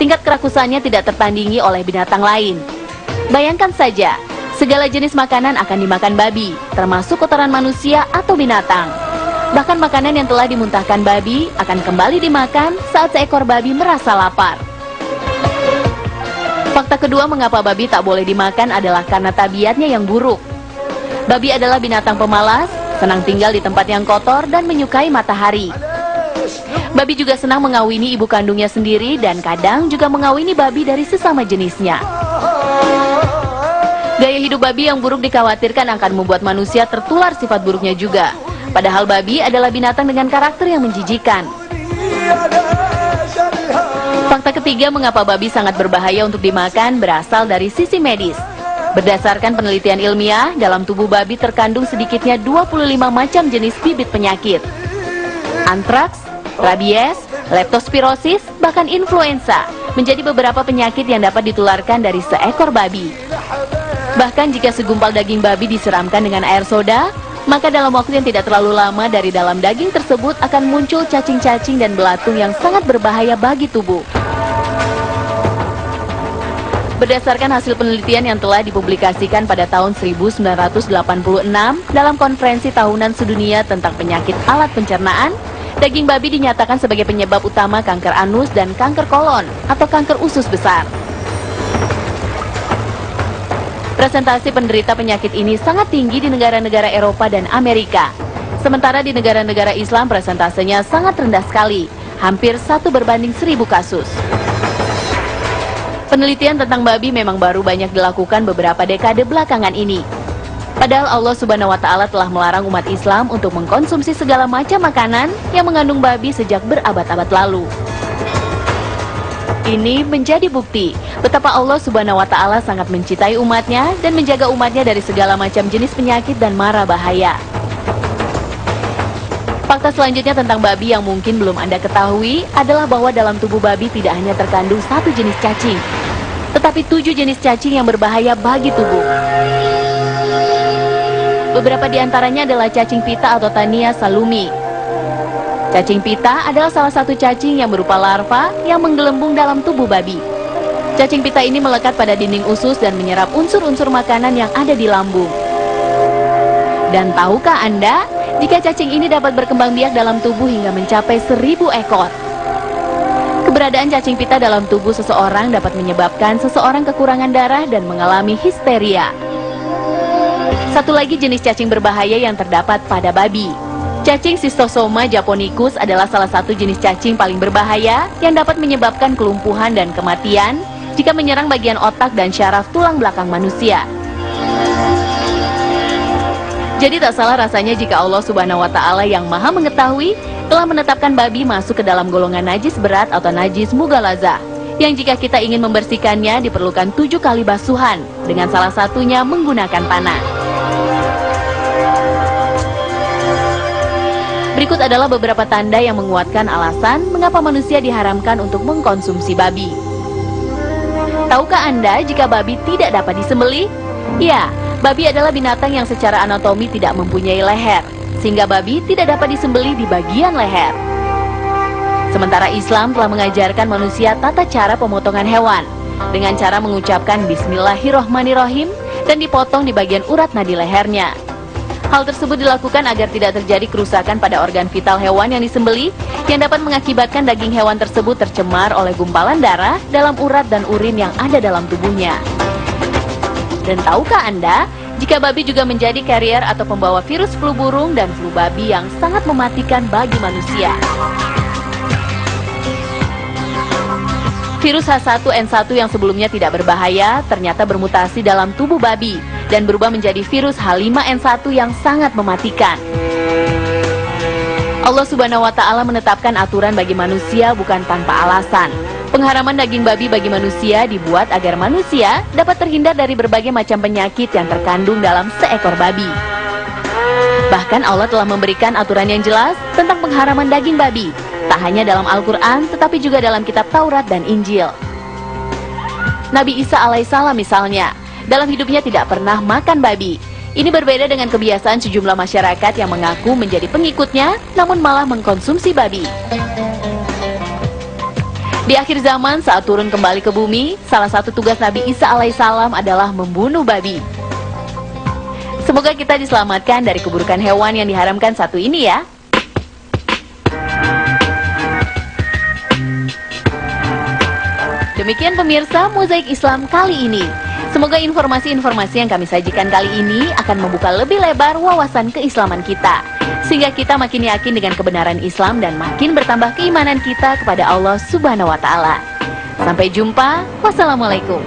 tingkat kerakusannya tidak tertandingi oleh binatang lain. Bayangkan saja, segala jenis makanan akan dimakan babi, termasuk kotoran manusia atau binatang. Bahkan makanan yang telah dimuntahkan babi akan kembali dimakan saat seekor babi merasa lapar. Fakta kedua mengapa babi tak boleh dimakan adalah karena tabiatnya yang buruk. Babi adalah binatang pemalas, senang tinggal di tempat yang kotor dan menyukai matahari. Babi juga senang mengawini ibu kandungnya sendiri dan kadang juga mengawini babi dari sesama jenisnya. Gaya hidup babi yang buruk dikhawatirkan akan membuat manusia tertular sifat buruknya juga. Padahal babi adalah binatang dengan karakter yang menjijikan. Fakta ketiga mengapa babi sangat berbahaya untuk dimakan berasal dari sisi medis. Berdasarkan penelitian ilmiah, dalam tubuh babi terkandung sedikitnya 25 macam jenis bibit penyakit. Antraks, rabies, leptospirosis, bahkan influenza menjadi beberapa penyakit yang dapat ditularkan dari seekor babi. Bahkan jika segumpal daging babi disiramkan dengan air soda, maka dalam waktu yang tidak terlalu lama dari dalam daging tersebut akan muncul cacing-cacing dan belatung yang sangat berbahaya bagi tubuh. Berdasarkan hasil penelitian yang telah dipublikasikan pada tahun 1986 dalam konferensi tahunan sedunia tentang penyakit alat pencernaan, daging babi dinyatakan sebagai penyebab utama kanker anus dan kanker kolon atau kanker usus besar. Presentasi penderita penyakit ini sangat tinggi di negara-negara Eropa dan Amerika. Sementara di negara-negara Islam presentasenya sangat rendah sekali, hampir 1:1000 kasus. Penelitian tentang babi memang baru banyak dilakukan beberapa dekade belakangan ini. Padahal Allah Subhanahu wa Ta'ala telah melarang umat Islam untuk mengkonsumsi segala macam makanan yang mengandung babi sejak berabad-abad lalu. Ini menjadi bukti betapa Allah Subhanahu wa Ta'ala sangat mencintai umatnya dan menjaga umatnya dari segala macam jenis penyakit dan mara bahaya. Fakta selanjutnya tentang babi yang mungkin belum Anda ketahui adalah bahwa dalam tubuh babi tidak hanya terkandung satu jenis cacing, tetapi 7 jenis cacing yang berbahaya bagi tubuh. Beberapa di antaranya adalah cacing pita atau Tania salumi. Cacing pita adalah salah satu cacing yang berupa larva yang menggelembung dalam tubuh babi. Cacing pita ini melekat pada dinding usus dan menyerap unsur-unsur makanan yang ada di lambung. Dan tahukah Anda, jika cacing ini dapat berkembang biak dalam tubuh hingga mencapai 1000 ekor. Keberadaan cacing pita dalam tubuh seseorang dapat menyebabkan seseorang kekurangan darah dan mengalami histeria. Satu lagi jenis cacing berbahaya yang terdapat pada babi. Cacing Schistosoma japonicus adalah salah satu jenis cacing paling berbahaya yang dapat menyebabkan kelumpuhan dan kematian jika menyerang bagian otak dan syaraf tulang belakang manusia. Jadi tak salah rasanya jika Allah Subhanahu wa Ta'ala yang Maha Mengetahui telah menetapkan babi masuk ke dalam golongan najis berat atau najis mughalazah, yang jika kita ingin membersihkannya diperlukan 7 kali basuhan, dengan salah satunya menggunakan panah. Berikut adalah beberapa tanda yang menguatkan alasan mengapa manusia diharamkan untuk mengkonsumsi babi. Tahukah Anda jika babi tidak dapat disembelih? Ya, babi adalah binatang yang secara anatomi tidak mempunyai leher, sehingga babi tidak dapat disembelih di bagian leher. Sementara Islam telah mengajarkan manusia tata cara pemotongan hewan dengan cara mengucapkan Bismillahirrohmanirrohim dan dipotong di bagian urat nadi lehernya. Hal tersebut dilakukan agar tidak terjadi kerusakan pada organ vital hewan yang disembelih yang dapat mengakibatkan daging hewan tersebut tercemar oleh gumpalan darah dalam urat dan urin yang ada dalam tubuhnya. Dan tahukah Anda, jika babi juga menjadi karier atau pembawa virus flu burung dan flu babi yang sangat mematikan bagi manusia. Virus H1N1 yang sebelumnya tidak berbahaya ternyata bermutasi dalam tubuh babi dan berubah menjadi virus H5N1 yang sangat mematikan. Allah Subhanahu wa Ta'ala menetapkan aturan bagi manusia bukan tanpa alasan. Pengharaman daging babi bagi manusia dibuat agar manusia dapat terhindar dari berbagai macam penyakit yang terkandung dalam seekor babi. Bahkan Allah telah memberikan aturan yang jelas tentang pengharaman daging babi, tak hanya dalam Al-Quran, tetapi juga dalam kitab Taurat dan Injil. Nabi Isa alaihissalam misalnya, dalam hidupnya tidak pernah makan babi. Ini berbeda dengan kebiasaan sejumlah masyarakat yang mengaku menjadi pengikutnya, namun malah mengkonsumsi babi. Di Di akhir zaman saat turun kembali ke bumi, salah satu tugas Nabi Isa alaihissalam adalah membunuh babi. Semoga kita diselamatkan dari keburukan hewan yang diharamkan satu ini ya. Demikian pemirsa Mozaik Islam kali ini. Semoga informasi-informasi yang kami sajikan kali ini akan membuka lebih lebar wawasan keislaman kita, sehingga kita makin yakin dengan kebenaran Islam dan makin bertambah keimanan kita kepada Allah Subhanahu wa Ta'ala. Sampai jumpa, wassalamualaikum.